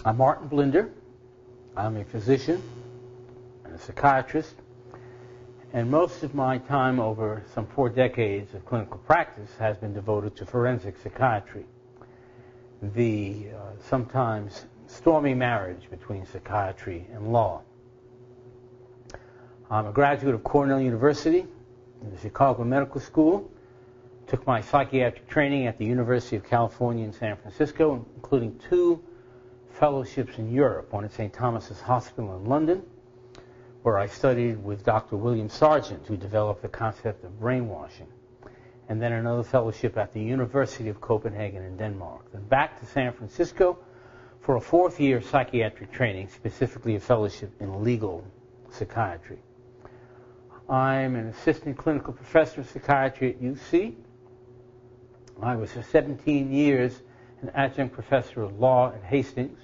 I'm Martin Blinder. I'm a physician and a psychiatrist, and most of my time over some 4 decades of clinical practice has been devoted to forensic psychiatry, the sometimes stormy marriage between psychiatry and law. I'm a graduate of Cornell University in the Chicago Medical School. Took my psychiatric training at the University of California in San Francisco, including 2 fellowships in Europe, one at St. Thomas's Hospital in London, where I studied with Dr. William Sargent, who developed the concept of brainwashing, and then another fellowship at the University of Copenhagen in Denmark. Then back to San Francisco for a 4th year psychiatric training, specifically a fellowship in legal psychiatry. I'm an assistant clinical professor of psychiatry at UC. I was for 17 years an adjunct professor of law at Hastings.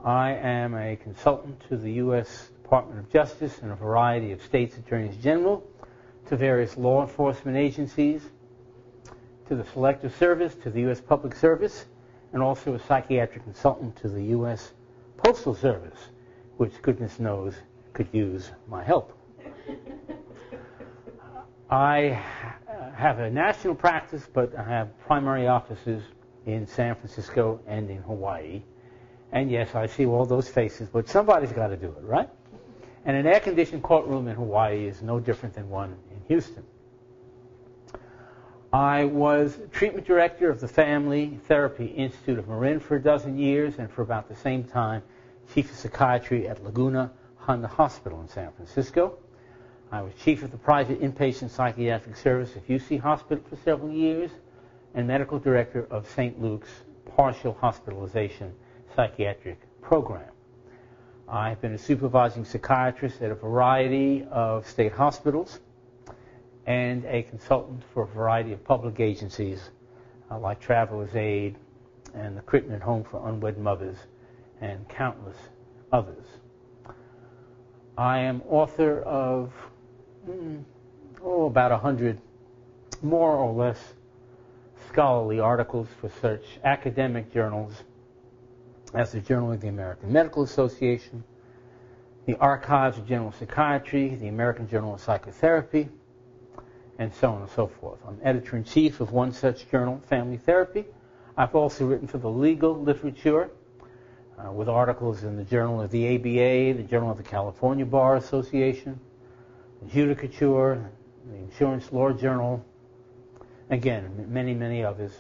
I am a consultant to the U.S. Department of Justice and a variety of states' attorneys general, to various law enforcement agencies, to the Selective Service, to the U.S. Public Service, and also a psychiatric consultant to the U.S. Postal Service, which goodness knows could use my help. I have a national practice, but I have primary offices in San Francisco and in Hawaii. And yes, I see all those faces, but somebody's got to do it, right? And an air-conditioned courtroom in Hawaii is no different than one in Houston. I was treatment director of the Family Therapy Institute of Marin for a dozen years, and for about the same time, chief of psychiatry at Laguna Honda Hospital in San Francisco. I was chief of the private inpatient psychiatric service at UC Hospital for several years, and medical director of St. Luke's partial hospitalization psychiatric program. I've been a supervising psychiatrist at a variety of state hospitals and a consultant for a variety of public agencies like Travelers Aid and the Crittenden Home for Unwed Mothers and countless others. I am author of about 100 more or less scholarly articles for such academic journals as the Journal of the American Medical Association, the Archives of General Psychiatry, the American Journal of Psychotherapy, and so on and so forth. I'm editor-in-chief of one such journal, Family Therapy. I've also written for the legal literature with articles in the Journal of the ABA, the Journal of the California Bar Association, the Judicature, the Insurance Law Journal, again, many, many others.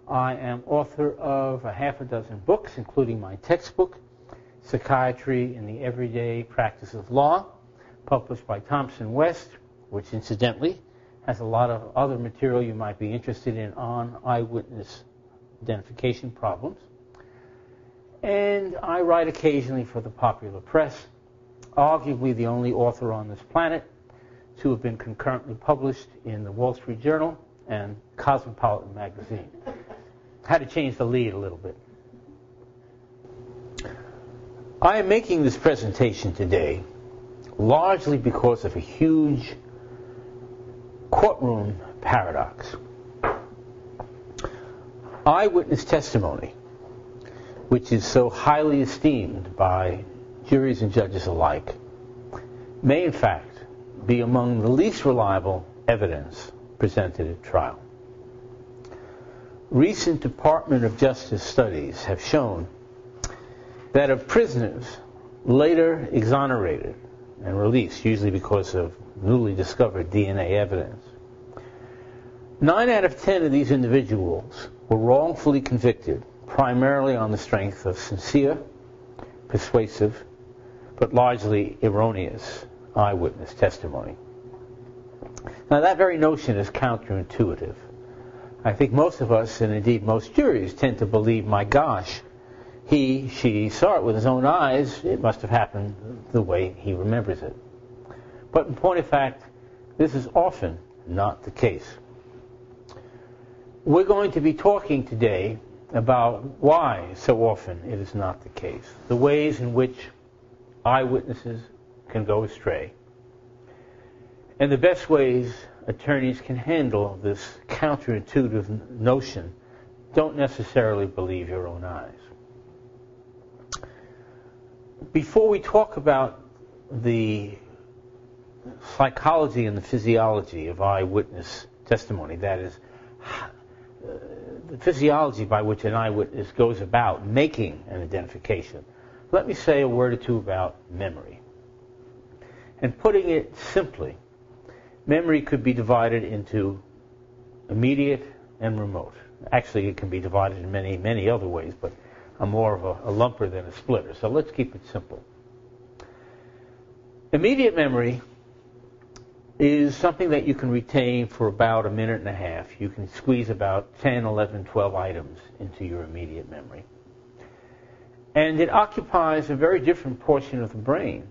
I am author of a half a dozen books, including my textbook, Psychiatry in the Everyday Practice of Law, published by Thomson West, which incidentally has a lot of other material you might be interested in on eyewitness identification problems. And I write occasionally for the popular press, arguably the only author on this planet to have been concurrently published in the Wall Street Journal and Cosmopolitan magazine. Had to change the lead a little bit. I am making this presentation today largely because of a huge courtroom paradox. Eyewitness testimony, which is so highly esteemed by juries and judges alike, may in fact be among the least reliable evidence presented at trial. Recent Department of Justice studies have shown that of prisoners later exonerated and released, usually because of newly discovered DNA evidence, 9 out of 10 of these individuals were wrongfully convicted, primarily on the strength of sincere, persuasive, but largely erroneous eyewitness testimony. Now, that very notion is counterintuitive. I think most of us, and indeed most juries, tend to believe, my gosh, she saw it with his own eyes, it must have happened the way he remembers it. But in point of fact, this is often not the case. We're going to be talking today about why so often it is not the case, the ways in which eyewitnesses can go astray, and the best ways attorneys can handle this counterintuitive notion don't necessarily believe your own eyes. Before we talk about the psychology and the physiology of eyewitness testimony, that is, the physiology by which an eyewitness goes about making an identification, let me say a word or two about memory. And putting it simply, memory could be divided into immediate and remote. Actually, it can be divided in many, many other ways, but I'm more of a lumper than a splitter, so let's keep it simple. Immediate memory is something that you can retain for about a minute and a half. You can squeeze about 10, 11, 12 items into your immediate memory. And it occupies a very different portion of the brain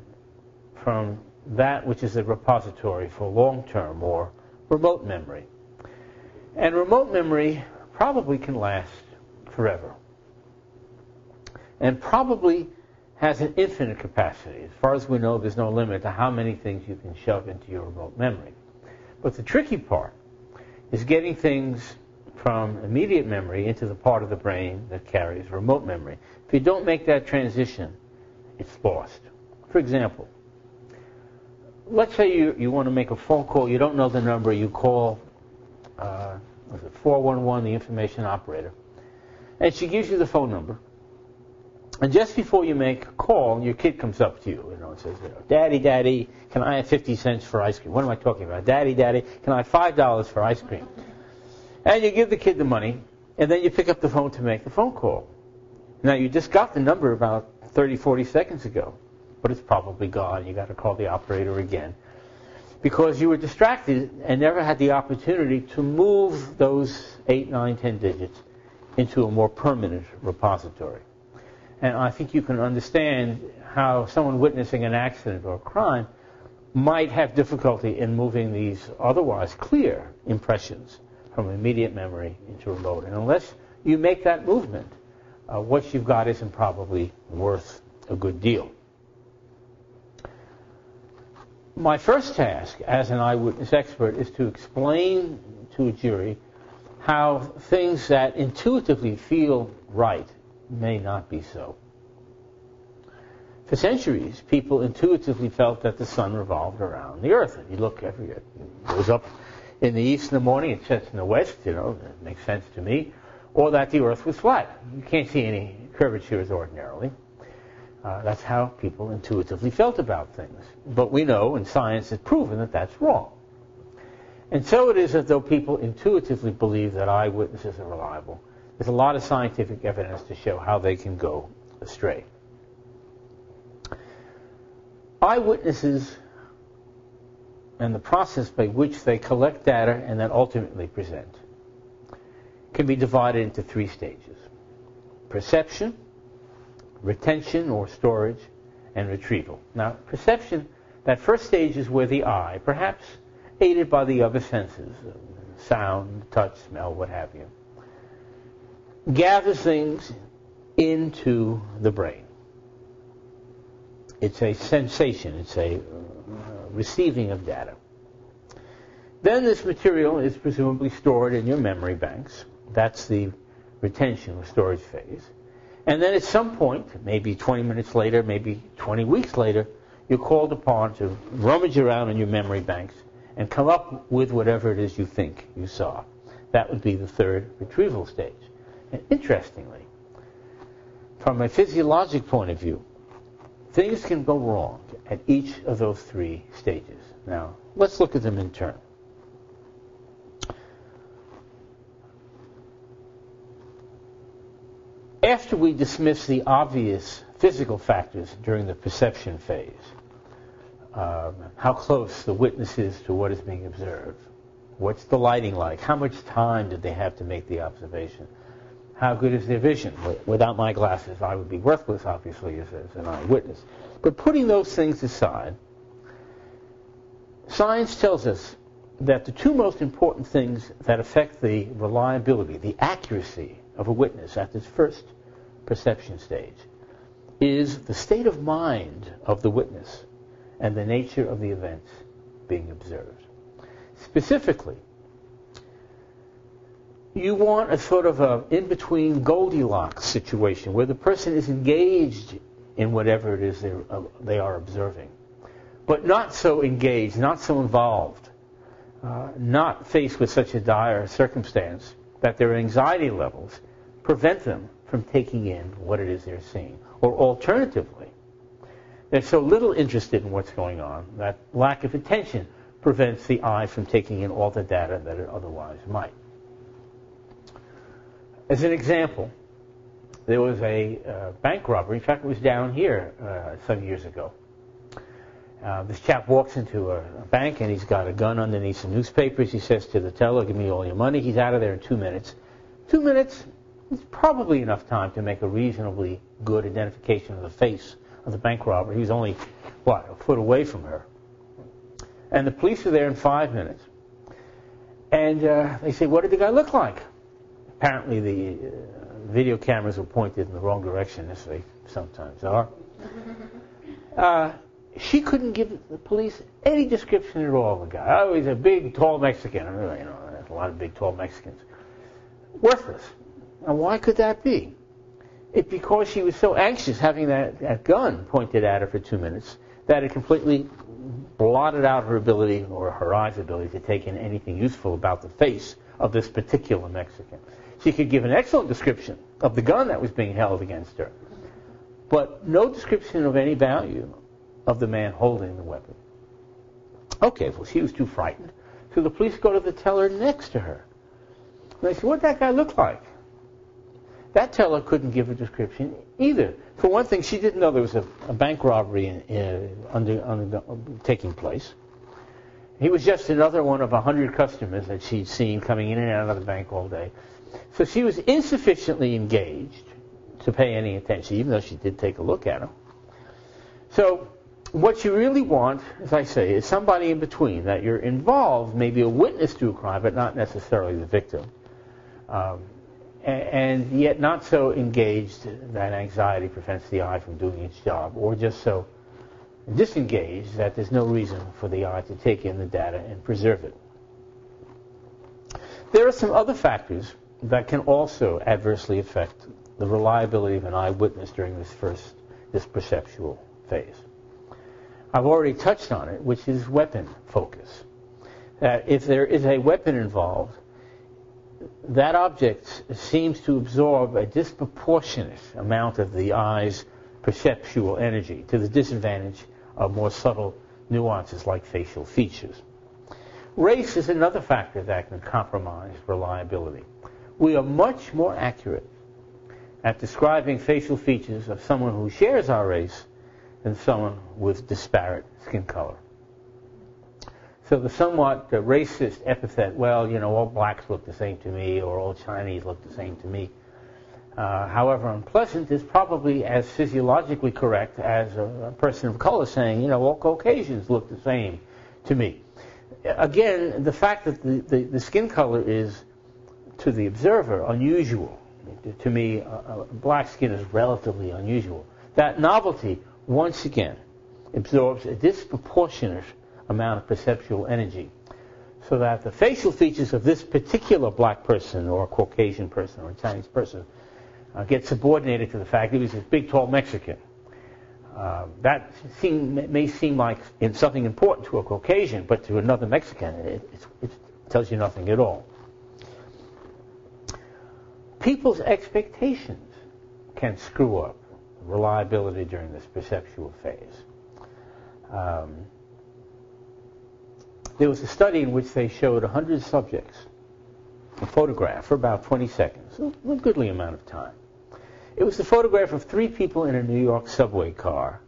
from that which is a repository for long-term or remote memory. And remote memory probably can last forever, and probably has an infinite capacity. As far as we know, there's no limit to how many things you can shove into your remote memory. But the tricky part is getting things from immediate memory into the part of the brain that carries remote memory. If you don't make that transition, it's lost. For example, let's say you want to make a phone call, you don't know the number, you call 411, the information operator, and she gives you the phone number. And just before you make a call, your kid comes up to you, and says, Daddy, can I have 50 cents for ice cream? What am I talking about? Daddy, can I have $5 for ice cream? And you give the kid the money, and then you pick up the phone to make the phone call. Now, you just got the number about 30, 40 seconds ago, but it's probably gone. You got to call the operator again, because you were distracted and never had the opportunity to move those 8, 9, 10 digits into a more permanent repository. And I think you can understand how someone witnessing an accident or a crime might have difficulty in moving these otherwise clear impressions from immediate memory into remote. And unless you make that movement, what you've got isn't probably worth a good deal. My first task as an eyewitness expert is to explain to a jury how things that intuitively feel right may not be so. For centuries, people intuitively felt that the sun revolved around the earth. If you look it goes up in the east in the morning, it sets in the west, it makes sense to me, or that the earth was flat. You can't see any curvatures ordinarily. That's how people intuitively felt about things. But we know, and science has proven, that that's wrong. And so it is as though people intuitively believe that eyewitnesses are reliable. There's a lot of scientific evidence to show how they can go astray. Eyewitnesses and the process by which they collect data and then ultimately present can be divided into 3 stages: perception, retention or storage, and retrieval. Now, perception, that first stage is where the eye, perhaps aided by the other senses, sound, touch, smell, what have you, gathers things into the brain. It's a sensation. It's a receiving of data. Then this material is presumably stored in your memory banks. That's the retention or storage phase. And then at some point, maybe 20 minutes later, maybe 20 weeks later, you're called upon to rummage around in your memory banks and come up with whatever it is you think you saw. That would be the third retrieval stage. And interestingly, from a physiologic point of view, things can go wrong at each of those 3 stages. Now, let's look at them in turn. After we dismiss the obvious physical factors during the perception phase, how close the witness is to what is being observed, what's the lighting like, how much time did they have to make the observation, how good is their vision? Without my glasses, I would be worthless, obviously, as an eyewitness. But putting those things aside, science tells us that the 2 most important things that affect the reliability, the accuracy of a witness at this first perception stage is the state of mind of the witness and the nature of the events being observed. Specifically, you want a sort of a in-between Goldilocks situation where the person is engaged in whatever it is they are observing, but not so engaged, not so involved, not faced with such a dire circumstance that their anxiety levels prevent them from taking in what it is they're seeing. Or alternatively, they're so little interested in what's going on that lack of attention prevents the eye from taking in all the data that it otherwise might. As an example, there was a bank robbery. In fact, it was down here some years ago. This chap walks into a bank and he's got a gun underneath some newspapers. He says to the teller, "Give me all your money." He's out of there in 2 minutes. 2 minutes is probably enough time to make a reasonably good identification of the face of the bank robber. He was only, a foot away from her. And the police are there in 5 minutes. And they say, "What did the guy look like?" Apparently the video cameras were pointed in the wrong direction, as they sometimes are. She couldn't give the police any description at all of the guy. Oh, he's a big, tall Mexican. There's a lot of big, tall Mexicans. Worthless. Now, why could that be? It's because she was so anxious having that gun pointed at her for 2 minutes that it completely blotted out her ability, or her eye's ability, to take in anything useful about the face of this particular Mexican. She could give an excellent description of the gun that was being held against her, but no description of any value of the man holding the weapon. Okay, well, she was too frightened, so the police go to the teller next to her. And they say, "What did that guy look like?" That teller couldn't give a description either. For one thing, she didn't know there was a bank robbery taking place. He was just another one of 100 customers that she'd seen coming in and out of the bank all day. So she was insufficiently engaged to pay any attention, even though she did take a look at him. So what you really want, as I say, is somebody in between, that you're involved, maybe a witness to a crime, but not necessarily the victim. And yet not so engaged that anxiety prevents the eye from doing its job, or just so disengaged that there's no reason for the eye to take in the data and preserve it. There are some other factors that can also adversely affect the reliability of an eyewitness during this perceptual phase. I've already touched on it, which is weapon focus. That if there is a weapon involved, that object seems to absorb a disproportionate amount of the eye's perceptual energy, to the disadvantage of more subtle nuances like facial features. Race is another factor that can compromise reliability. We are much more accurate at describing facial features of someone who shares our race than someone with disparate skin color. So the somewhat racist epithet, all blacks look the same to me, or all Chinese look the same to me, however unpleasant, is probably as physiologically correct as a person of color saying, all Caucasians look the same to me. Again, the fact that the skin color is, to the observer, unusual. To me, black skin is relatively unusual. That novelty, once again, absorbs a disproportionate amount of perceptual energy, so that the facial features of this particular black person, or Caucasian person, or Chinese person, get subordinated to the fact that he was this big, tall Mexican. That may seem like something important to a Caucasian, but to another Mexican, it tells you nothing at all. People's expectations can screw up reliability during this perceptual phase. There was a study in which they showed 100 subjects a photograph for about 20 seconds, a goodly amount of time. It was the photograph of 3 people in a New York subway car.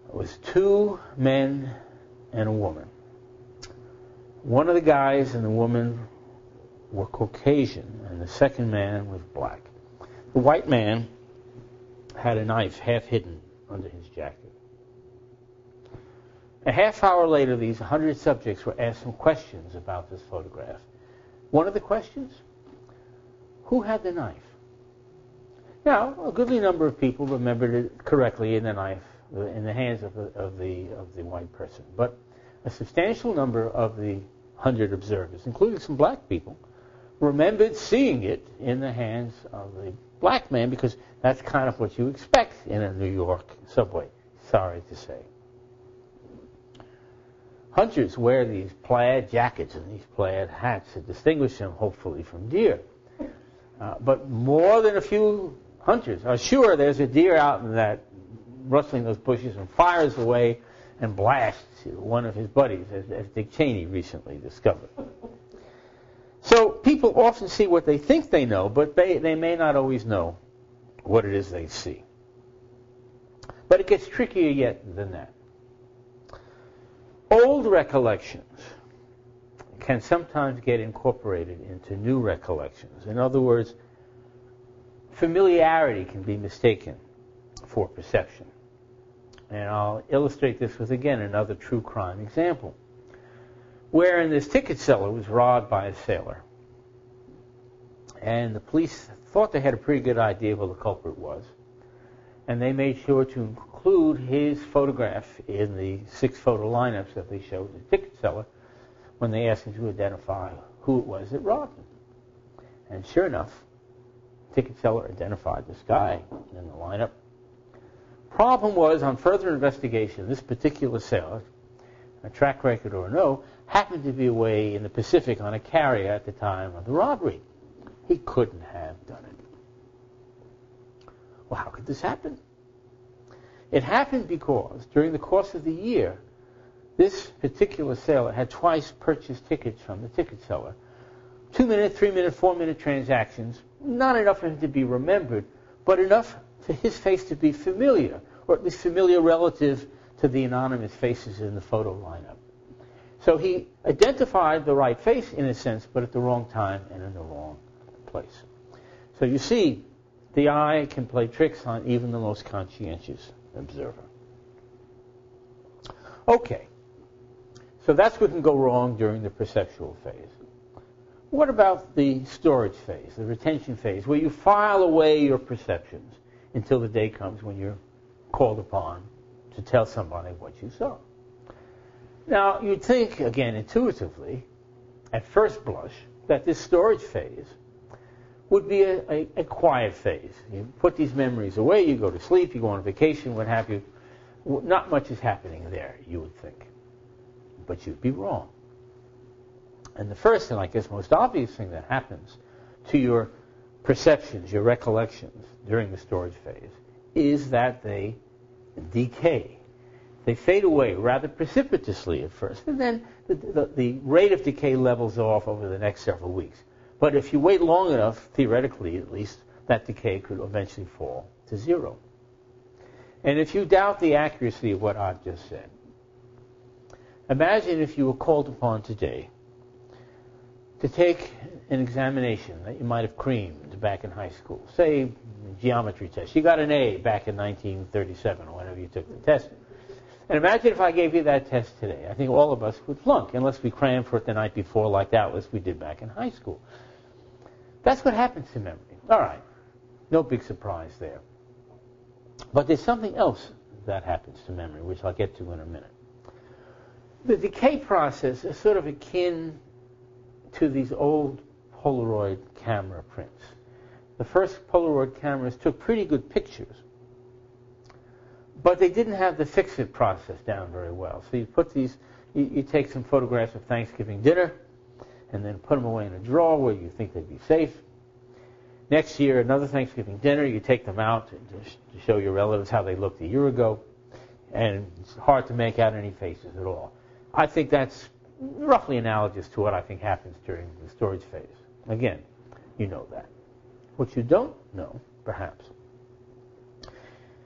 It was 2 men and a woman. One of the guys and the woman were Caucasian, and the second man was black. The white man had a knife half hidden under his jacket. A half hour later, these 100 subjects were asked some questions about this photograph. One of the questions, who had the knife? Now, a goodly number of people remembered it correctly in the knife, in the hands of the white person. But a substantial number of the 100 observers, including some black people, remembered seeing it in the hands of the black man because that's kind of what you expect in a New York subway, sorry to say. Hunters wear these plaid jackets and these plaid hats to distinguish them, hopefully, from deer. But more than a few hunters are sure there's a deer out in that, rustling those bushes, and fires away and blasts one of his buddies, as Dick Cheney recently discovered. So people often see what they think they know, but they may not always know what it is they see. But it gets trickier yet than that. Old recollections can sometimes get incorporated into new recollections. In other words, familiarity can be mistaken for perception. And I'll illustrate this with, again, another true crime example, wherein this ticket seller was robbed by a sailor. And the police thought they had a pretty good idea of who the culprit was. And they made sure to include his photograph in the 6-photo lineups that they showed the ticket seller when they asked him to identify who it was that robbed him. And sure enough, the ticket seller identified this guy in the lineup. Problem was, on further investigation, this particular sailor, a track record or no, happened to be away in the Pacific on a carrier at the time of the robbery. He couldn't have done it. Well, how could this happen? It happened because during the course of the year, this particular sailor had twice purchased tickets from the ticket seller. 2-minute, 3-minute, 4-minute transactions, not enough for him to be remembered, but enough for his face to be familiar, or at least familiar relative to the anonymous faces in the photo lineup. So he identified the right face, in a sense, but at the wrong time and in the wrong place. So you see, the eye can play tricks on even the most conscientious observer. Okay, so that's what can go wrong during the perceptual phase. What about the storage phase, the retention phase, where you file away your perceptions until the day comes when you're called upon to tell somebody what you saw? Now, you'd think, again, intuitively, at first blush, that this storage phase would be a quiet phase. You put these memories away, you go to sleep, you go on vacation, what have you. Not much is happening there, you would think. But you'd be wrong. And the first and I guess most obvious thing that happens to your perceptions, your recollections during the storage phase, is that they decay. They fade away rather precipitously at first, and then the rate of decay levels off over the next several weeks. But if you wait long enough, theoretically at least, that decay could eventually fall to zero. And if you doubt the accuracy of what I've just said, imagine if you were called upon today to take an examination that you might have creamed back in high school, say a geometry test. You got an A back in 1937 or whenever you took the test. And imagine if I gave you that test today. I think all of us would flunk unless we crammed for it the night before like doubtless we did back in high school. That's what happens to memory. All right, no big surprise there. But there's something else that happens to memory, which I'll get to in a minute. The decay process is sort of akin to these old Polaroid camera prints. The first Polaroid cameras took pretty good pictures, but they didn't have the fix-it process down very well. So you put these, you take some photographs of Thanksgiving dinner, and then put them away in a drawer where you think they'd be safe. Next year, another Thanksgiving dinner, you take them out to show your relatives how they looked a year ago, and it's hard to make out any faces at all. I think that's roughly analogous to what I think happens during the storage phase. Again, you know that. What you don't know, perhaps,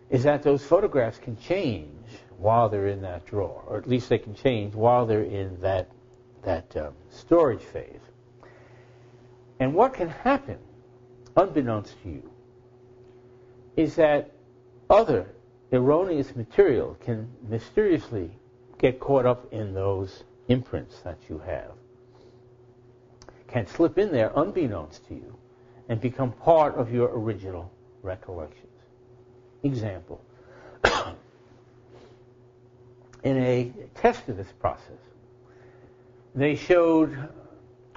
is that those photographs can change while they're in that drawer, or at least they can change while they're in that storage phase. And what can happen, unbeknownst to you, is that other erroneous material can mysteriously get caught up in those imprints that you have, can slip in there unbeknownst to you and become part of your original recollections. Example. In a test of this process, they showed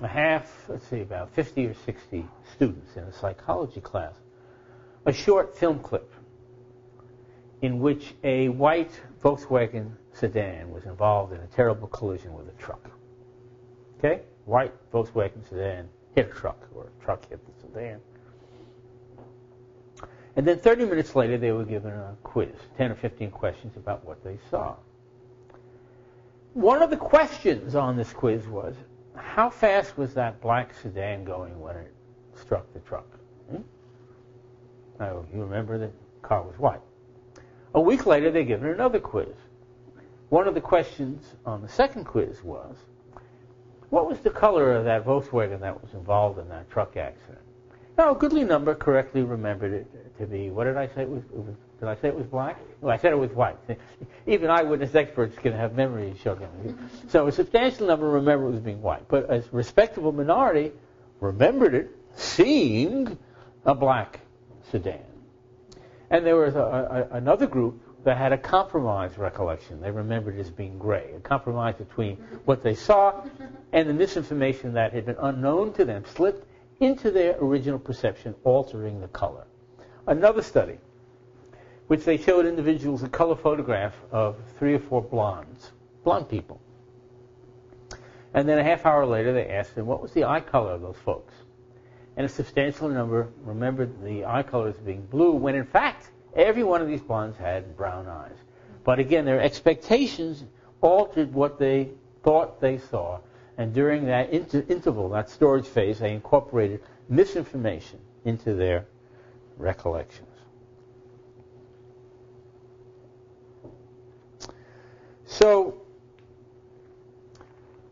about 50 or 60 students in a psychology class, a short film clip in which a white Volkswagen sedan was involved in a terrible collision with a truck. Okay? White Volkswagen sedan hit a truck, or a truck hit the sedan. And then 30 minutes later, they were given a quiz, 10 or 15 questions about what they saw. One of the questions on this quiz was, how fast was that black sedan going when it struck the truck? Now, you remember the car was white. A week later, they given another quiz. One of the questions on the second quiz was, what was the color of that Volkswagen that was involved in that truck accident? Now, a goodly number correctly remembered it to be, what did I say it was? Did I say it was black? Well, I said it was white. Even eyewitness experts can have memory shortcomings. So a substantial number remember it was being white. But a respectable minority remembered it seeing a black sedan. And there was another group that had a compromised recollection. They remembered it as being gray, a compromise between what they saw and the misinformation that had been unknown to them slipped into their original perception, altering the color. Another study, which they showed individuals a color photograph of 3 or 4 blonde people. And then a half hour later, they asked them, what was the eye color of those folks? And a substantial number remembered the eye color as being blue, when in fact, every one of these blondes had brown eyes. But again, their expectations altered what they thought they saw. And during that interval, that storage phase, they incorporated misinformation into their recollections. So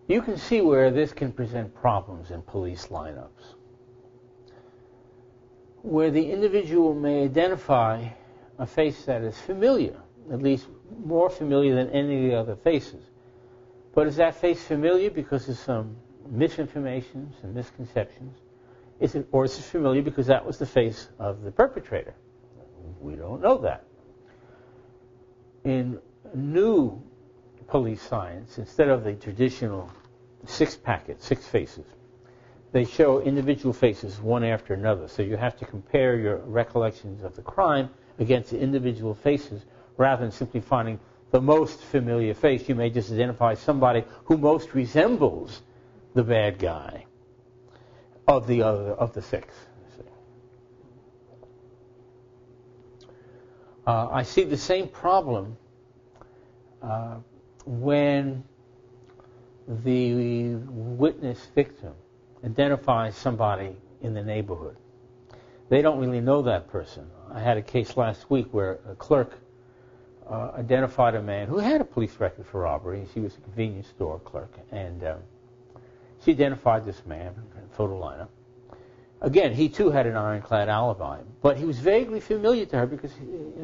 you can see where this can present problems in police lineups, where the individual may identify a face that is familiar, at least more familiar than any of the other faces. But is that face familiar because of some misinformation, some misconceptions? Or is it familiar because that was the face of the perpetrator? We don't know that. In new police science, instead of the traditional 6-packet, 6 faces, they show individual faces one after another. So you have to compare your recollections of the crime against the individual faces rather than simply finding the most familiar face. You may just identify somebody who most resembles the bad guy of the 6. I see the same problem when the witness victim identifies somebody in the neighborhood. They don't really know that person. I had a case last week where a clerk identified a man who had a police record for robbery. She was a convenience store clerk, and she identified this man in a photo lineup. Again, he too had an ironclad alibi, but he was vaguely familiar to her because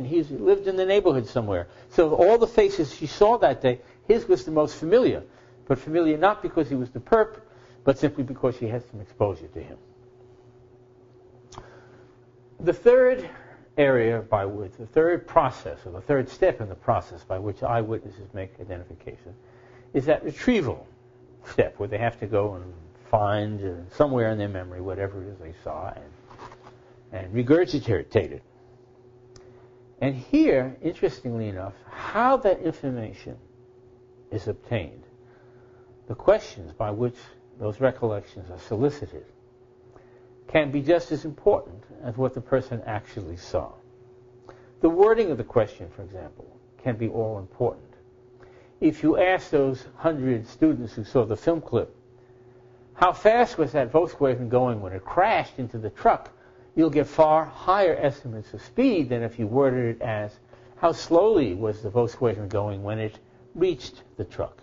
he lived in the neighborhood somewhere. So of all the faces she saw that day, his was the most familiar, but familiar not because he was the perp, but simply because she had some exposure to him. The third area by which, the third process, or the third step in the process by which eyewitnesses make identification is that retrieval step where they have to go and find somewhere in their memory whatever it is they saw and regurgitate it. And here, interestingly enough, how that information is obtained, the questions by which those recollections are solicited, can be just as important as what the person actually saw. The wording of the question, for example, can be all important. If you ask those 100 students who saw the film clip, how fast was that Volkswagen going when it crashed into the truck, you'll get far higher estimates of speed than if you worded it as, how slowly was the Volkswagen going when it reached the truck.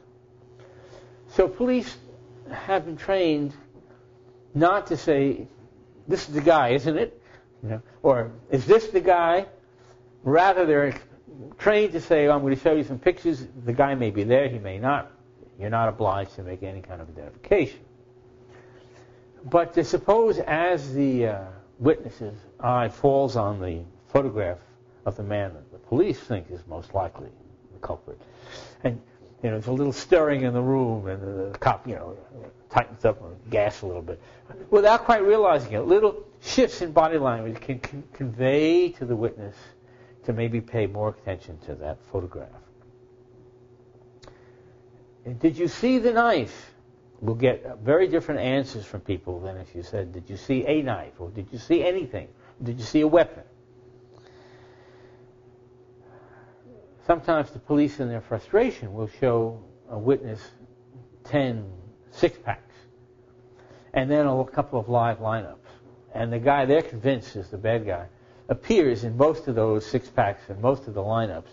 So police have been trained not to say, this is the guy, isn't it? Or is this the guy? Rather, they're trained to say, I'm going to show you some pictures. The guy may be there, he may not. You're not obliged to make any kind of identification. But to suppose as the witness's eye falls on the photograph of the man that the police think is most likely the culprit, and there's a little stirring in the room, and the cop, tightens up on gas a little bit. Without quite realizing it, little shifts in body language can convey to the witness to maybe pay more attention to that photograph. And did you see the knife? We'll get very different answers from people than if you said, did you see a knife? Or did you see anything? Did you see a weapon? Sometimes the police in their frustration will show a witness 10 six-packs and then a couple of live lineups. And the guy they're convinced is the bad guy appears in most of those six-packs and most of the lineups.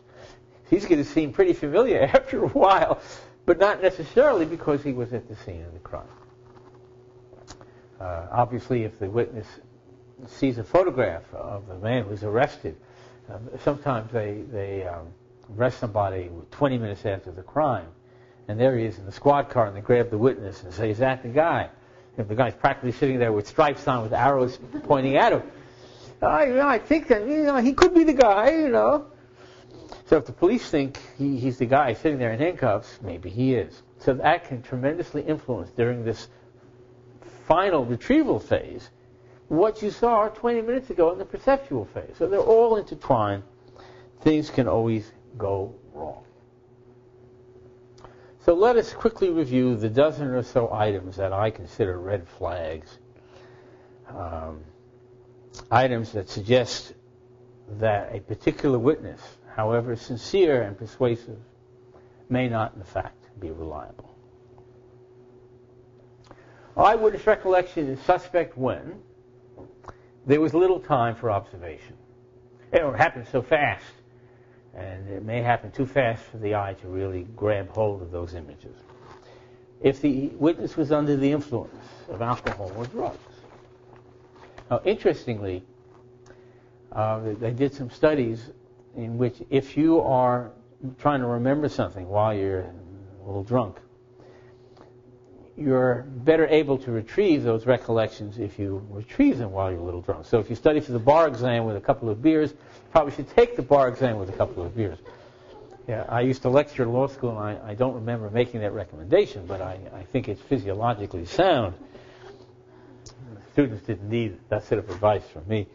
He's going to seem pretty familiar after a while, but not necessarily because he was at the scene of the crime. Obviously, if the witness sees a photograph of the man who's arrested, sometimes they arrest somebody 20 minutes after the crime, and there he is in the squad car, and they grab the witness and say, is that the guy? And the guy's practically sitting there with stripes on, with arrows pointing at him. I think that he could be the guy, So if the police think he's the guy sitting there in handcuffs, maybe he is. So that can tremendously influence during this final retrieval phase what you saw 20 minutes ago in the perceptual phase. So they're all intertwined. Things can always go wrong. So let us quickly review the dozen or so items that I consider red flags. Items that suggest that a particular witness, however sincere and persuasive, may not, in fact, be reliable. Eyewitness recollection is suspect when there was little time for observation. It happened so fast, and it may happen too fast for the eye to really grab hold of those images. If the witness was under the influence of alcohol or drugs. Now, interestingly, they did some studies in which if you are trying to remember something while you're a little drunk, you're better able to retrieve those recollections if you retrieve them while you're a little drunk. So if you study for the bar exam with a couple of beers, you probably should take the bar exam with a couple of beers. Yeah, I used to lecture at law school, and I don't remember making that recommendation, but I think it's physiologically sound. Students didn't need that sort of advice from me.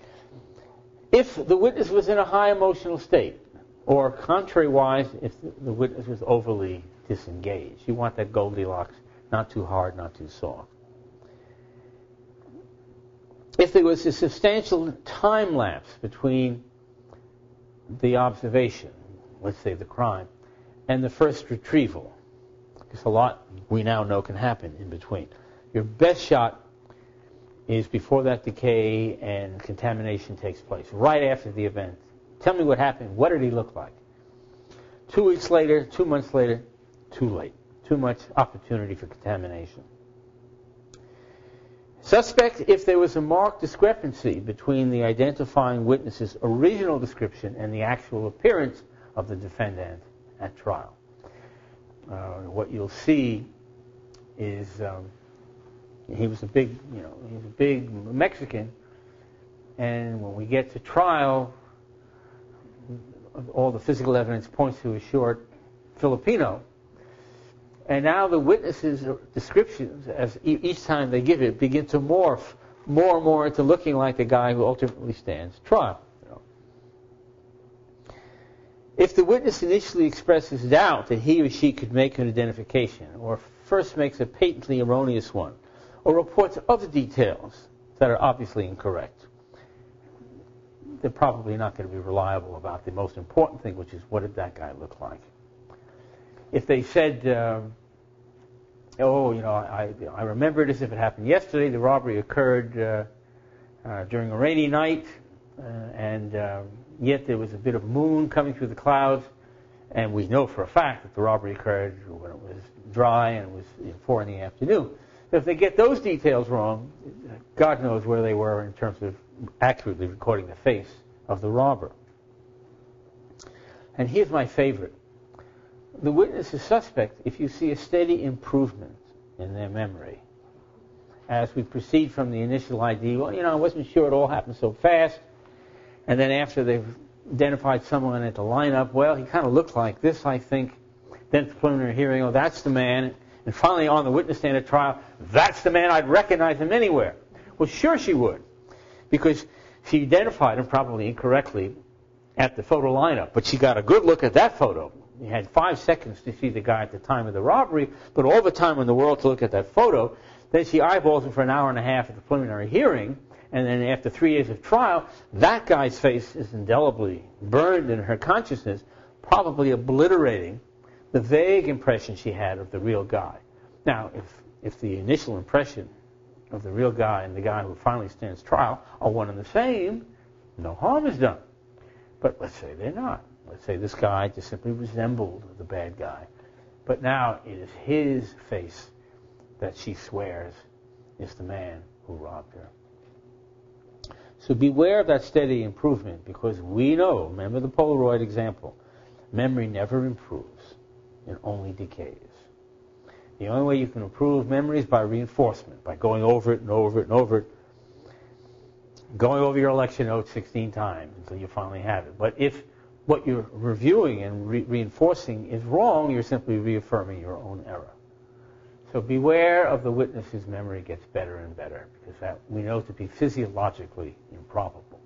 If the witness was in a high emotional state, or contrary-wise, if the witness was overly disengaged, you want that Goldilocks, not too hard, not too soft. If there was a substantial time lapse between the observation, let's say the crime, and the first retrieval, because a lot we now know can happen in between. Your best shot is before that decay and contamination takes place, right after the event. Tell me what happened. What did he look like? 2 weeks later, 2 months later, too late. Too much opportunity for contamination. Suspect if there was a marked discrepancy between the identifying witness's original description and the actual appearance of the defendant at trial. What you'll see is he was a big Mexican, and when we get to trial, all the physical evidence points to a short Filipino. And now the witnesses' descriptions, as each time they give it, begin to morph more and more into looking like the guy who ultimately stands trial. If the witness initially expresses doubt that he or she could make an identification, or first makes a patently erroneous one, or reports other details that are obviously incorrect, they're probably not going to be reliable about the most important thing, which is what did that guy look like. If they said, I remember it as if it happened yesterday, the robbery occurred during a rainy night, and yet there was a bit of moon coming through the clouds, and we know for a fact that the robbery occurred when it was dry and it was 4 in the afternoon. So if they get those details wrong, God knows where they were in terms of accurately recording the face of the robber. And here's my favorite. The witness is suspect if you see a steady improvement in their memory. As we proceed from the initial ID, I wasn't sure it all happened so fast. And then after they've identified someone at the lineup, he kind of looked like this, I think. Then at the preliminary hearing, oh, that's the man. And finally on the witness stand at trial, that's the man, I'd recognize him anywhere. Well, sure she would, because she identified him probably incorrectly at the photo lineup, but she got a good look at that photo. You had 5 seconds to see the guy at the time of the robbery, but all the time in the world to look at that photo. Then she eyeballs him for an hour and a half at the preliminary hearing, and then after 3 years of trial, that guy's face is indelibly burned in her consciousness, probably obliterating the vague impression she had of the real guy. Now, if the initial impression of the real guy and the guy who finally stands trial are one and the same, no harm is done. But let's say they're not. Let's say this guy just simply resembled the bad guy. But now it is his face that she swears is the man who robbed her. So beware of that steady improvement, because we know, remember the Polaroid example, memory never improves. It only decays. The only way you can improve memory is by reinforcement, by going over it and over it and over it, going over your lecture notes 16 times until you finally have it. But if what you're reviewing and reinforcing is wrong, you're simply reaffirming your own error. So beware of the witness whose memory gets better and better, because that we know to be physiologically improbable.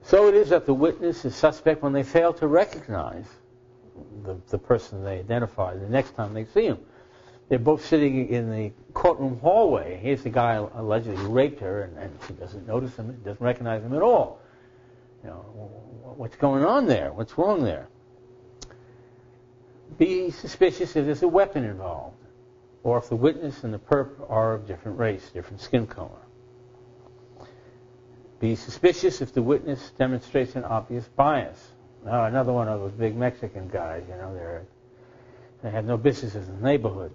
So it is that the witness is suspect when they fail to recognize the person they identify the next time they see him. They're both sitting in the courtroom hallway. Here's the guy allegedly who raped her, and she doesn't notice him, doesn't recognize him at all. You know, what's going on there? What's wrong there? Be suspicious if there's a weapon involved, or if the witness and the perp are of different race, different skin color. Be suspicious if the witness demonstrates an obvious bias. Now, another one of those big Mexican guys, you know, they have no businesses in the neighborhood.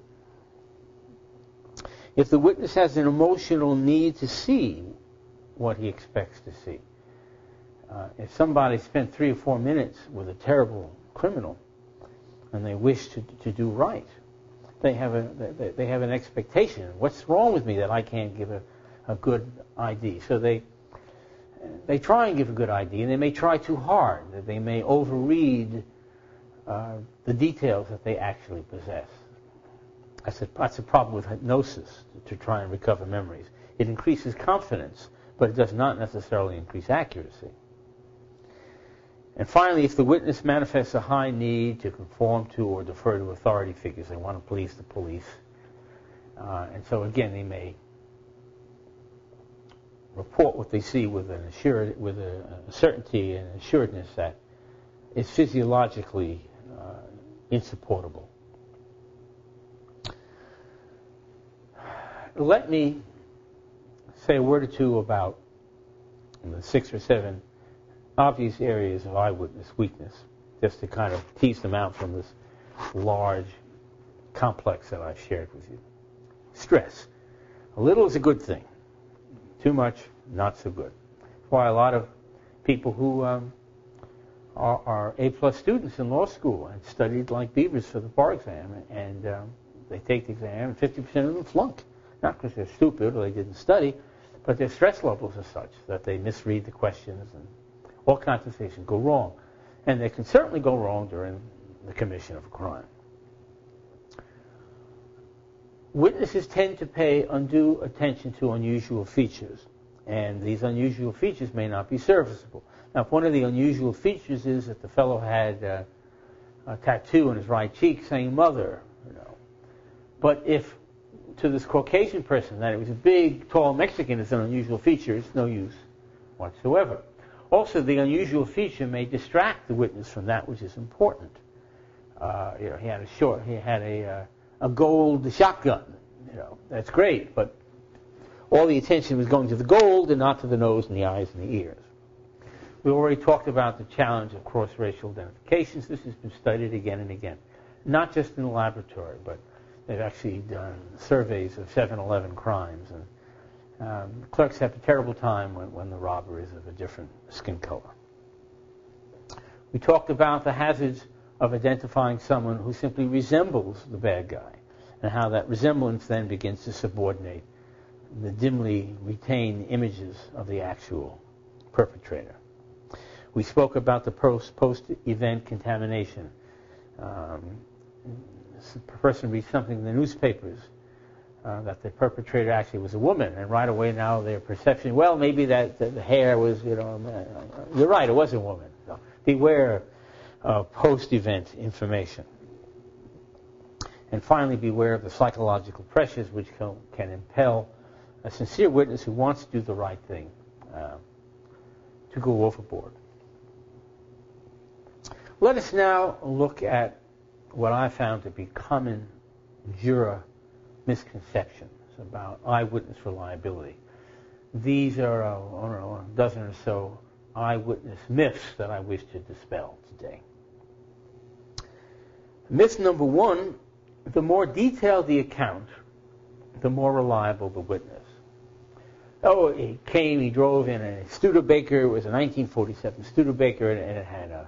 If the witness has an emotional need to see what he expects to see. If somebody spent 3 or 4 minutes with a terrible criminal and they wish to do right, they have an expectation. What's wrong with me that I can't give a good ID? So they try and give a good ID, and they may try too hard. They may overread the details that they actually possess. That's a problem with hypnosis, to try and recover memories. It increases confidence, but it does not necessarily increase accuracy. And finally, if the witness manifests a high need to conform to or defer to authority figures, they want to please the police. And so again, they may report what they see with a certainty and assuredness that is physiologically insupportable. Let me say a word or two about the 6 or 7 obvious areas of eyewitness weakness, just to kind of tease them out from this large complex that I've shared with you. Stress. A little is a good thing. Too much, not so good. That's why a lot of people who are A-plus students in law school and studied like beavers for the bar exam, and they take the exam, and 50% of them flunk. Not because they're stupid or they didn't study, but their stress levels are such that they misread the questions, and all kinds of things can go wrong. And they can certainly go wrong during the commission of a crime. Witnesses tend to pay undue attention to unusual features, and these unusual features may not be serviceable. Now, if one of the unusual features is that the fellow had a tattoo on his right cheek saying "mother," but if to this Caucasian person that it was a big, tall Mexican is an unusual feature, it's no use whatsoever. Also, the unusual feature may distract the witness from that which is important. He had a gold shotgun. That's great, but all the attention was going to the gold and not to the nose and the eyes and the ears. We already talked about the challenge of cross-racial identifications. This has been studied again and again, not just in the laboratory, but they've actually done surveys of 7/11 crimes, and clerks have a terrible time when the robber is of a different skin color. We talked about the hazards of identifying someone who simply resembles the bad guy, and how that resemblance then begins to subordinate the dimly retained images of the actual perpetrator. We spoke about the post-event contamination. A person reads something in the newspapers that the perpetrator actually was a woman, and right away now their perception, well, maybe that the hair was, you're right, it was a woman. So beware of post-event information. And finally, beware of the psychological pressures which can impel a sincere witness who wants to do the right thing to go overboard. Let us now look at what I found to be common juror misconceptions about eyewitness reliability. These are, a dozen or so eyewitness myths that I wish to dispel today. Myth number one: the more detailed the account, the more reliable the witness. Oh, he drove in a Studebaker. It was a 1947 Studebaker, and it had a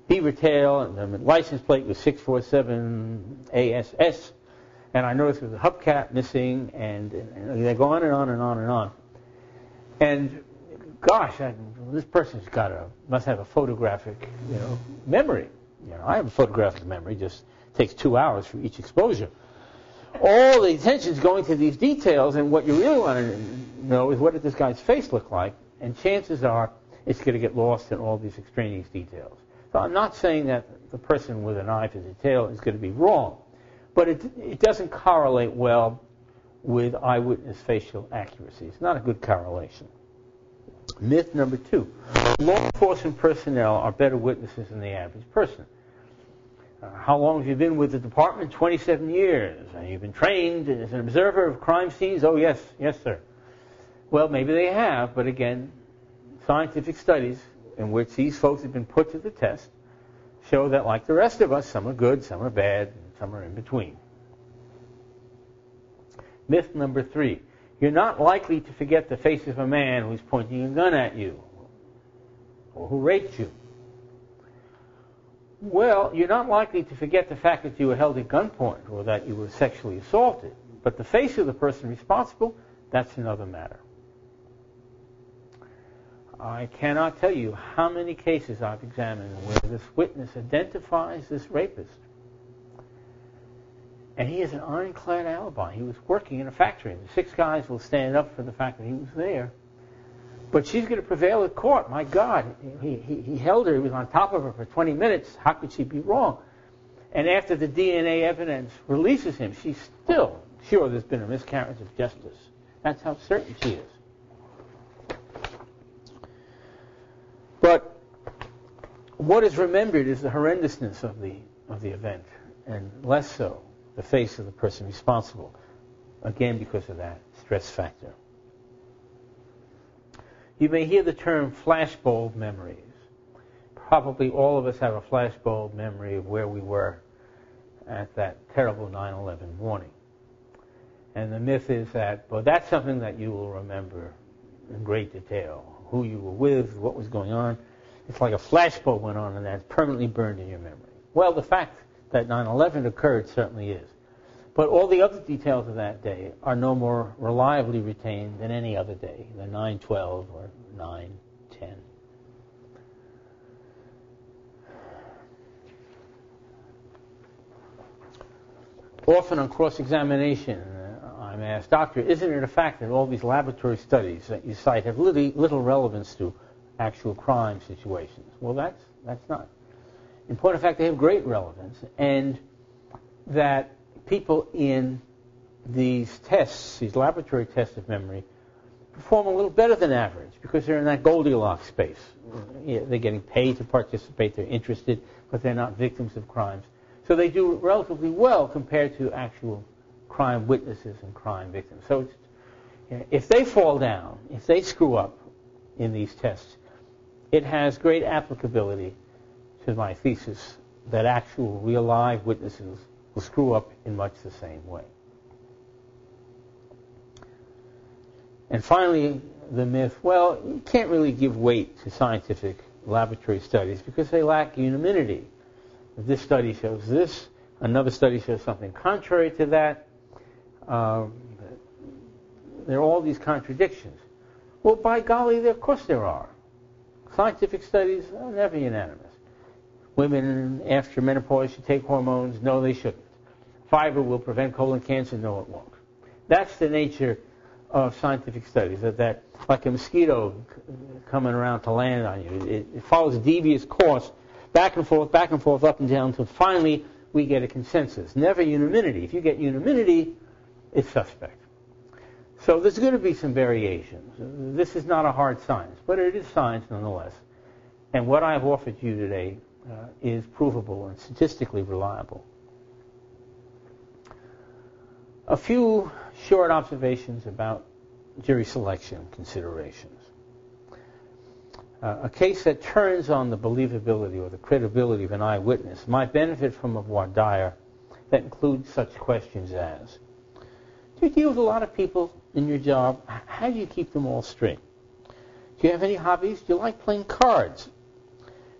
beaver tail, and the license plate was 647 ASS. And I noticed there was a hubcap missing, and they go on and on and on and on. And gosh, this person's must have a photographic, memory. I have a photographic memory. Just takes 2 hours for each exposure. All the attention's going to these details, and what you really want to know is what did this guy's face look like, and chances are it's going to get lost in all these extraneous details. So I'm not saying that the person with an eye for detail is going to be wrong, but it doesn't correlate well with eyewitness facial accuracy. It's not a good correlation. Myth number two: law enforcement personnel are better witnesses than the average person. How long have you been with the department? 27 years. You've been trained as an observer of crime scenes? Oh, yes, sir. Well, maybe they have, but again, scientific studies in which these folks have been put to the test show that, like the rest of us, some are good, some are bad, and some are in between. Myth number three: you're not likely to forget the face of a man who's pointing a gun at you or who raped you. Well, you're not likely to forget the fact that you were held at gunpoint or that you were sexually assaulted. But the face of the person responsible, that's another matter. I cannot tell you how many cases I've examined where this witness identifies this rapist. And he has an ironclad alibi. He was working in a factory. The 6 guys will stand up for the fact that he was there. But she's going to prevail at court. My God, he held her. He was on top of her for 20 minutes. How could she be wrong? And after the DNA evidence releases him, she's still sure there's been a miscarriage of justice. That's how certain she is. But what is remembered is the horrendousness of the event, and less so the face of the person responsible. Again, because of that stress factor. You may hear the term flashbulb memories. Probably all of us have a flashbulb memory of where we were at that terrible 9/11 morning. And the myth is that, well, that's something that you will remember in great detail. Who you were with, what was going on. It's like a flashbulb went on and that's permanently burned in your memory. Well, the fact that 9/11 occurred certainly is. But all the other details of that day are no more reliably retained than any other day, the 9/12 or 9/10. Often on cross-examination, I'm asked, Doctor, isn't it a fact that all these laboratory studies that you cite have little relevance to actual crime situations? Well, that's not. In point of fact, they have great relevance, and that people in these tests, these laboratory tests of memory, perform a little better than average because they're in that Goldilocks space. They're getting paid to participate, they're interested, but they're not victims of crimes. So they do relatively well compared to actual crime witnesses and crime victims. So if they fall down, if they screw up in these tests, it has great applicability to my thesis that actual real live witnesses will screw up in much the same way. And finally, the myth, well, you can't really give weight to scientific laboratory studies because they lack unanimity. This study shows this, another study shows something contrary to that. There are all these contradictions. Well, by golly, of course there are. Scientific studies are never unanimous. Women after menopause should take hormones. No, they shouldn't. Fiber will prevent colon cancer. No, it won't. That's the nature of scientific studies, that like a mosquito coming around to land on you, it follows a devious course, back and forth, up and down, until finally we get a consensus. Never unanimity. If you get unanimity, it's suspect. So there's going to be some variations. This is not a hard science, but it is science nonetheless. And what I've offered you today is provable and statistically reliable. A few short observations about jury selection considerations. A case that turns on the believability or the credibility of an eyewitness might benefit from a voir dire that includes such questions as, do you deal with a lot of people in your job? How do you keep them all straight? Do you have any hobbies? Do you like playing cards?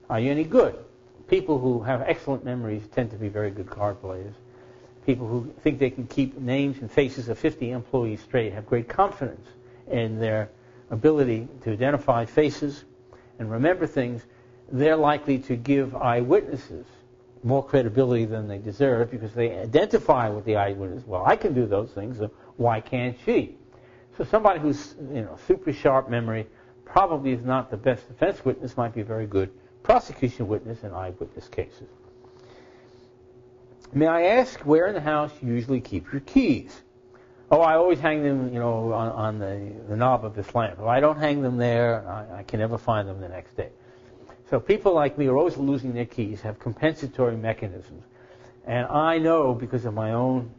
Are you any good? People who have excellent memories tend to be very good card players. People who think they can keep names and faces of 50 employees straight have great confidence in their ability to identify faces and remember things. They're likely to give eyewitnesses more credibility than they deserve because they identify with the eyewitness. Well, I can do those things, so why can't she? So somebody who's super sharp memory probably is not the best defense witness, might be a very good prosecution witness in eyewitness cases. May I ask where in the house you usually keep your keys? Oh, I always hang them, on the knob of this lamp. If I don't hang them there, I can never find them the next day. So people like me are always losing their keys, have compensatory mechanisms. And I know, because of my own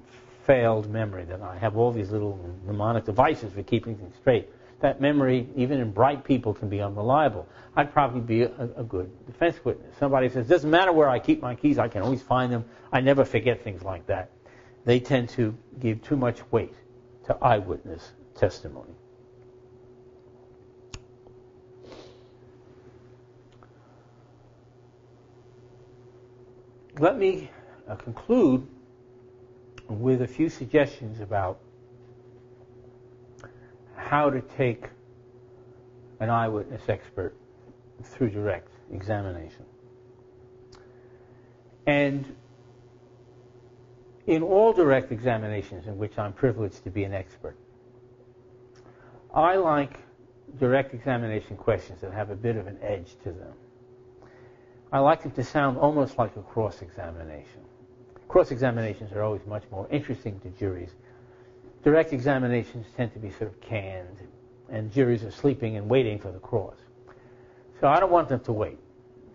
failed memory, that I have all these little mnemonic devices for keeping things straight. That memory, even in bright people, can be unreliable. I'd probably be a good defense witness. Somebody says, doesn't matter where I keep my keys, I can always find them. I never forget things like that. They tend to give too much weight to eyewitness testimony. Let me conclude with a few suggestions about how to take an eyewitness expert through direct examination. And in all direct examinations in which I'm privileged to be an expert, I like direct examination questions that have a bit of an edge to them. I like them to sound almost like a cross-examination. Cross-examinations are always much more interesting to juries. Direct examinations tend to be sort of canned, and juries are sleeping and waiting for the cross. So I don't want them to wait.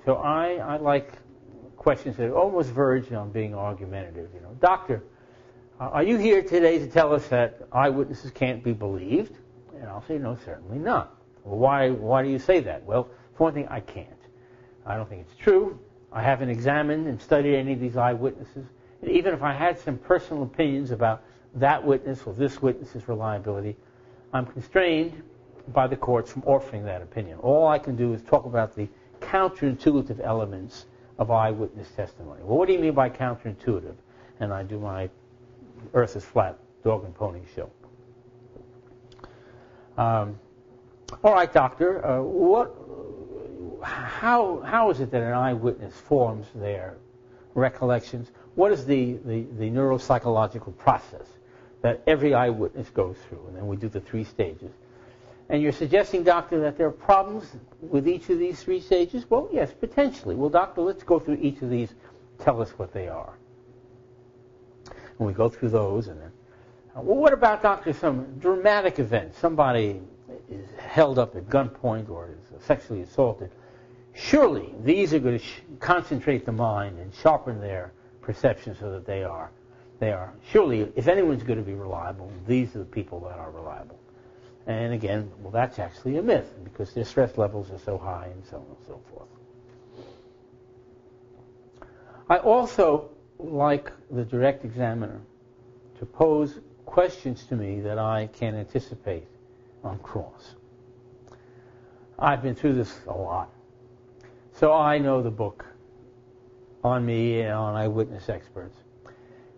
So I like questions that almost verge on being argumentative. Doctor, are you here today to tell us that eyewitnesses can't be believed? And I'll say, no, certainly not. Well, why do you say that? Well, for one thing, I can't. I don't think it's true. I haven't examined and studied any of these eyewitnesses. And even if I had some personal opinions about that witness or this witness's reliability, I'm constrained by the courts from offering that opinion. All I can do is talk about the counterintuitive elements of eyewitness testimony. Well, what do you mean by counterintuitive? And I do my Earth is Flat dog and pony show. All right, doctor, how is it that an eyewitness forms their recollections? What is the neuropsychological process that every eyewitness goes through? And then we do the 3 stages. And you're suggesting, doctor, that there are problems with each of these 3 stages? Well, yes, potentially. Well, doctor, let's go through each of these. Tell us what they are. And we go through those. And then, well, what about, doctor, some dramatic event? Somebody is held up at gunpoint or is sexually assaulted. Surely these are going to concentrate the mind and sharpen their perception so that they are. Surely, if anyone's going to be reliable, these are the people that are reliable. And again, well, that's actually a myth because their stress levels are so high and so on and so forth. I also like the direct examiner to pose questions to me that I can anticipate on cross. I've been through this a lot. So I know the book on me and on eyewitness experts.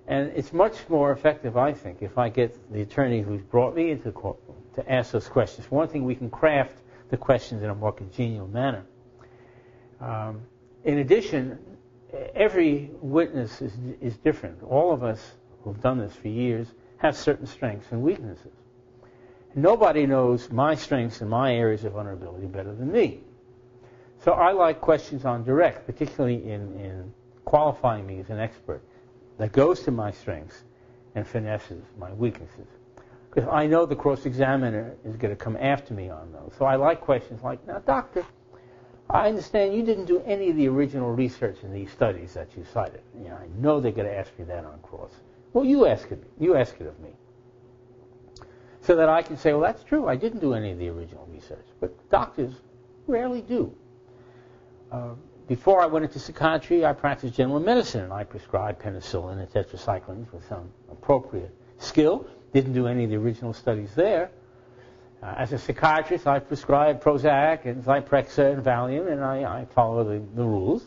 And it's much more effective, I think, if I get the attorney who's brought me into the courtroom to ask those questions. For one thing, we can craft the questions in a more congenial manner. In addition, every witness is different. All of us who've done this for years have certain strengths and weaknesses. Nobody knows my strengths and my areas of vulnerability better than me. So I like questions on direct, particularly in qualifying me as an expert, that goes to my strengths and finesses my weaknesses. Because I know the cross-examiner is going to come after me on those. So I like questions like, now, doctor, I understand you didn't do any of the original research in these studies that you cited. You know, I know they're going to ask me that on cross. Well, you ask it of me. So that I can say, well, that's true. I didn't do any of the original research. But doctors rarely do. Before I went into psychiatry, I practiced general medicine, and I prescribed penicillin and tetracyclines with some appropriate skill. Didn't do any of the original studies there. As a psychiatrist, I prescribed Prozac and Zyprexa and Valium, and I follow the rules.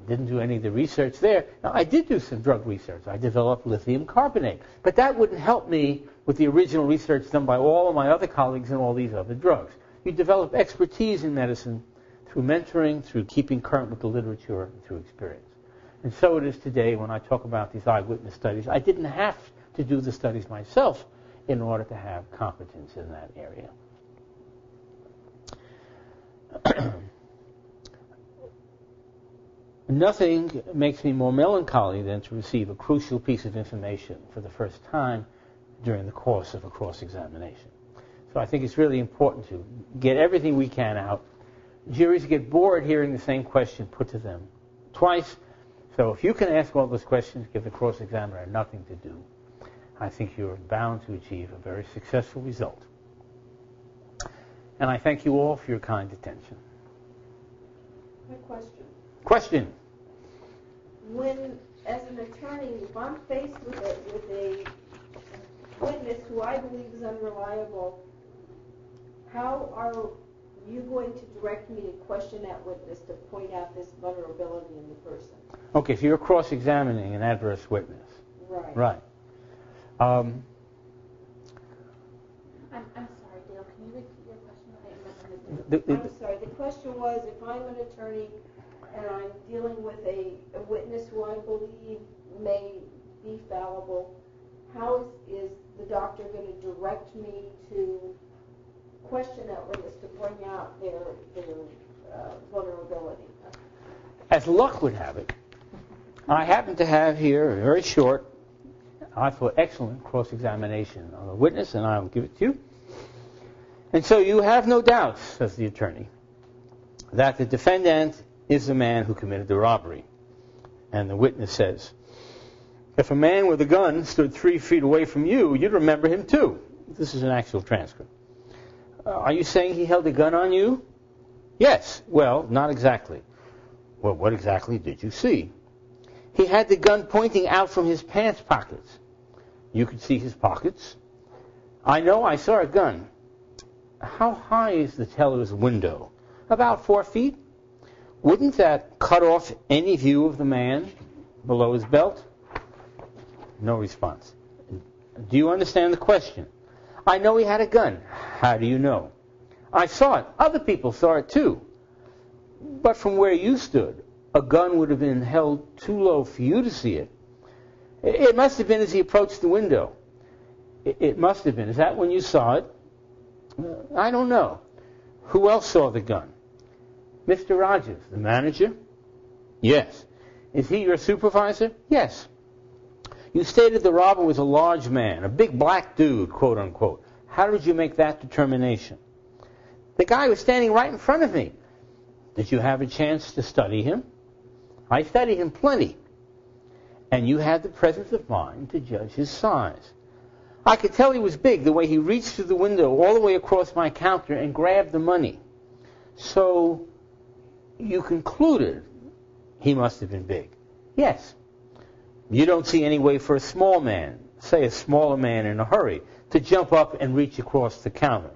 Didn't do any of the research there. Now, I did do some drug research. I developed lithium carbonate. But that wouldn't help me with the original research done by all of my other colleagues and all these other drugs. You develop expertise in medicine through mentoring, through keeping current with the literature, and through experience. And so it is today when I talk about these eyewitness studies. I didn't have to do the studies myself in order to have competence in that area. Nothing makes me more melancholy than to receive a crucial piece of information for the first time during the course of a cross-examination. So I think it's really important to get everything we can out. Juries get bored hearing the same question put to them twice. So if you can ask all those questions, give the cross-examiner nothing to do, I think you're bound to achieve a very successful result. And I thank you all for your kind attention. My question. Question. When, as an attorney, if I'm faced with a witness who I believe is unreliable, how are you going to direct me to question that witness to point out this vulnerability in the person? Okay, so you're cross-examining an adverse witness. Right. Right. I'm sorry, Dale. Can you repeat your question? I'm sorry. The question was, if I'm an attorney and I'm dealing with a witness who I believe may be fallible, how is the doctor going to direct me to question that witness to bring out their vulnerability? As luck would have it, I happen to have here a very short, I thought excellent cross-examination of a witness, and I'll give it to you. And so you have no doubts, says the attorney, that the defendant is the man who committed the robbery. And the witness says, if a man with a gun stood 3 feet away from you, you'd remember him too. This is an actual transcript. Are you saying he held a gun on you? Yes. Well, not exactly. Well, what exactly did you see? He had the gun pointing out from his pants pockets. You could see his pockets. I know I saw a gun. How high is the teller's window? About 4 feet. Wouldn't that cut off any view of the man below his belt? No response. Do you understand the question? I know he had a gun. How do you know? I saw it. Other people saw it too. But from where you stood, a gun would have been held too low for you to see it. It must have been as he approached the window. It must have been. Is that when you saw it? I don't know. Who else saw the gun? Mr. Rogers, the manager? Yes. Is he your supervisor? Yes. You stated the robber was a large man, a big black dude, quote unquote. How did you make that determination? The guy was standing right in front of me. Did you have a chance to study him? I studied him plenty. And you had the presence of mind to judge his size. I could tell he was big the way he reached through the window all the way across my counter and grabbed the money. So you concluded he must have been big. Yes. You don't see any way for a small man, say a smaller man in a hurry, to jump up and reach across the counter.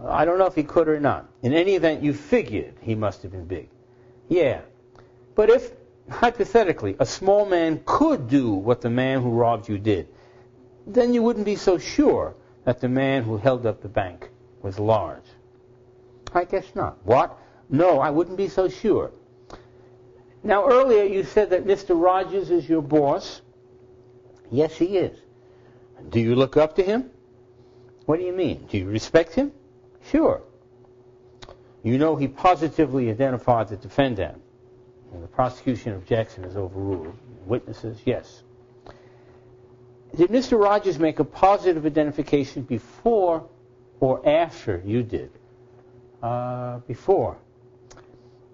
I don't know if he could or not. In any event, you figured he must have been big. Yeah. But if, hypothetically, a small man could do what the man who robbed you did, then you wouldn't be so sure that the man who held up the bank was large? I guess not. What? No, I wouldn't be so sure. Now, earlier you said that Mr. Rogers is your boss. Yes, he is. Do you look up to him? What do you mean? Do you respect him? Sure. You know he positively identified the defendant, and the prosecution objection is overruled. Witnesses, yes. Did Mr. Rogers make a positive identification before or after you did? Before.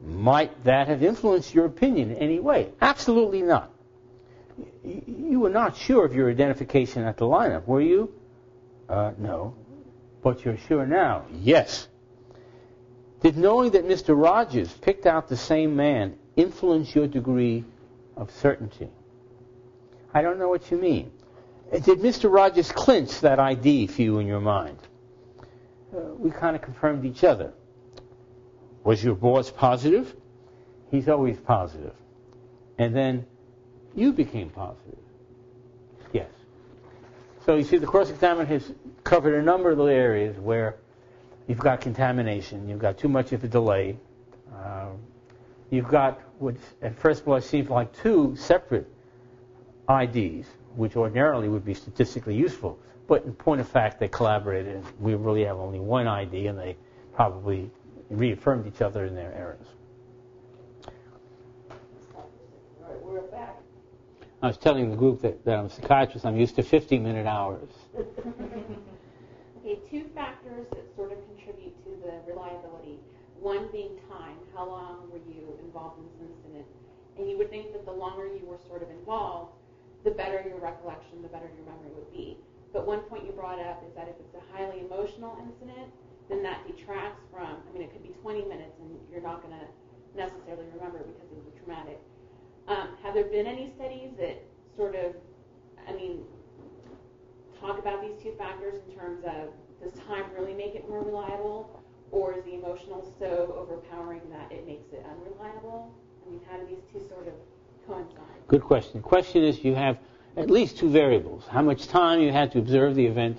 Might that have influenced your opinion in any way? Absolutely not. You were not sure of your identification at the lineup, were you? No. But you're sure now? Yes. Did knowing that Mr. Rogers picked out the same man influence your degree of certainty? I don't know what you mean. Did Mr. Rogers clinch that ID for you in your mind? We kind of confirmed each other. Was your boss positive? He's always positive. And then you became positive. Yes. So you see, the cross-examiner has covered a number of the areas where you've got contamination, you've got too much of a delay, you've got what at first blush seems like two separate IDs, which ordinarily would be statistically useful, but in point of fact they collaborated and we really have only one ID and they probably reaffirmed each other in their errors. All right, we're back. I was telling the group that I'm a psychiatrist, I'm used to 50-minute hours. Okay, two factors that sort of contribute to the reliability. One being time. How long were you involved in this incident? And you would think that the longer you were sort of involved, the better your recollection, the better your memory would be. But one point you brought up is that if it's a highly emotional incident, then that detracts from, it could be 20 minutes and you're not going to necessarily remember because it was traumatic. Have there been any studies that sort of, talk about these two factors in terms of does time really make it more reliable, or is the emotional so overpowering that it makes it unreliable? How do these two sort of coincide? Good question. The question is you have at least two variables. How much time you had to observe the event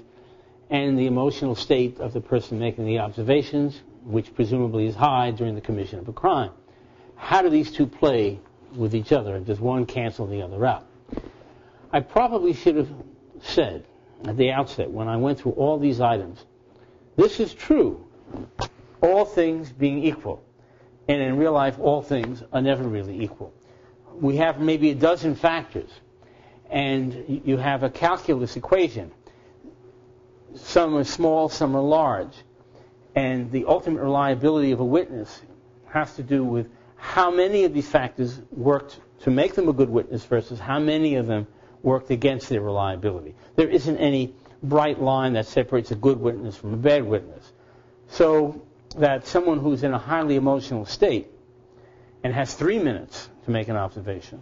and the emotional state of the person making the observations, which presumably is high during the commission of a crime. How do these two play with each other? Does one cancel the other out? I probably should have said at the outset when I went through all these items, this is true, all things being equal. And in real life, all things are never really equal. We have maybe a dozen factors, and you have a calculus equation. Some are small, some are large. And the ultimate reliability of a witness has to do with how many of these factors worked to make them a good witness versus how many of them worked against their reliability. There isn't any bright line that separates a good witness from a bad witness. So that someone who's in a highly emotional state and has 3 minutes to make an observation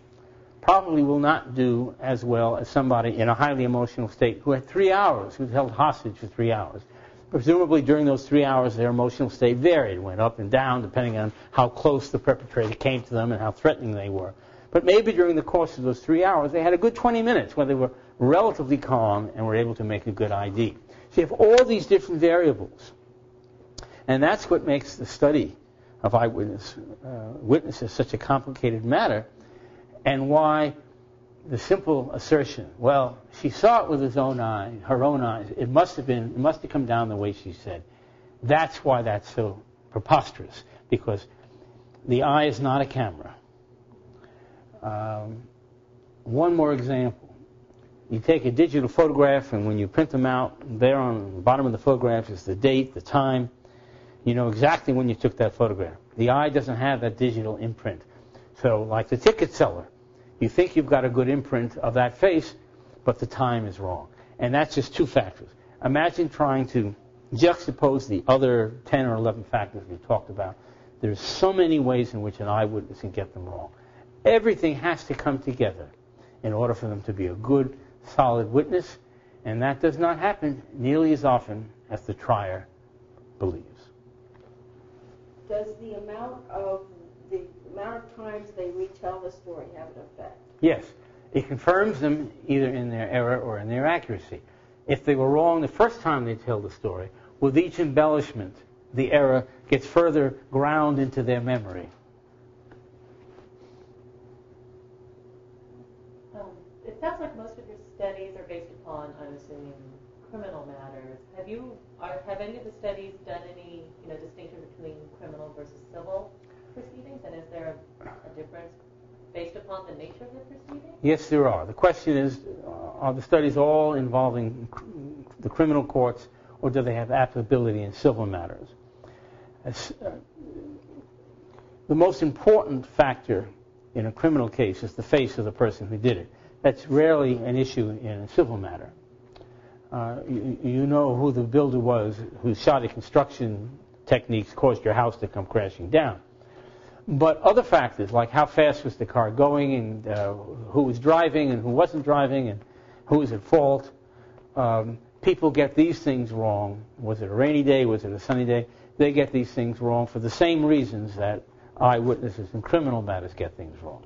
probably will not do as well as somebody in a highly emotional state who had 3 hours, who's held hostage for 3 hours. Presumably during those 3 hours their emotional state varied, went up and down depending on how close the perpetrator came to them and how threatening they were. But maybe during the course of those 3 hours they had a good 20 minutes where they were relatively calm and were able to make a good ID. So you have all these different variables. And that's what makes the study of eyewitness witnesses such a complicated matter, and why the simple assertion, well, she saw it with her own eyes, it must have come down the way she said. That's why that's so preposterous, because the eye is not a camera. One more example. You take a digital photograph, and when you print them out, there on the bottom of the photograph is the date, the time. You know exactly when you took that photograph. The eye doesn't have that digital imprint. So, like the ticket seller, you think you've got a good imprint of that face, but the time is wrong. And that's just two factors. Imagine trying to juxtapose the other 10 or 11 factors we talked about. There's so many ways in which an eyewitness can get them wrong. Everything has to come together in order for them to be a good, solid witness, and that does not happen nearly as often as the trier believes. Does the amount of times they retell the story have an effect? Yes. It confirms them either in their error or in their accuracy. If they were wrong the first time they tell the story, with each embellishment, the error gets further ground into their memory. It sounds like most of your studies are based upon, I'm assuming, criminal matters. Have any of the studies done any distinction between criminal versus civil proceedings, and is there a difference based upon the nature of the proceeding? Yes, there are. The question is, are the studies all involving the criminal courts, or do they have applicability in civil matters? The most important factor in a criminal case is the face of the person who did it. That's rarely an issue in a civil matter. You know who the builder was whose shoddy construction techniques caused your house to come crashing down. But other factors, like how fast was the car going, and who was driving and who wasn't driving, and who was at fault, people get these things wrong. Was it a rainy day? Was it a sunny day? They get these things wrong for the same reasons that eyewitnesses in criminal matters get things wrong.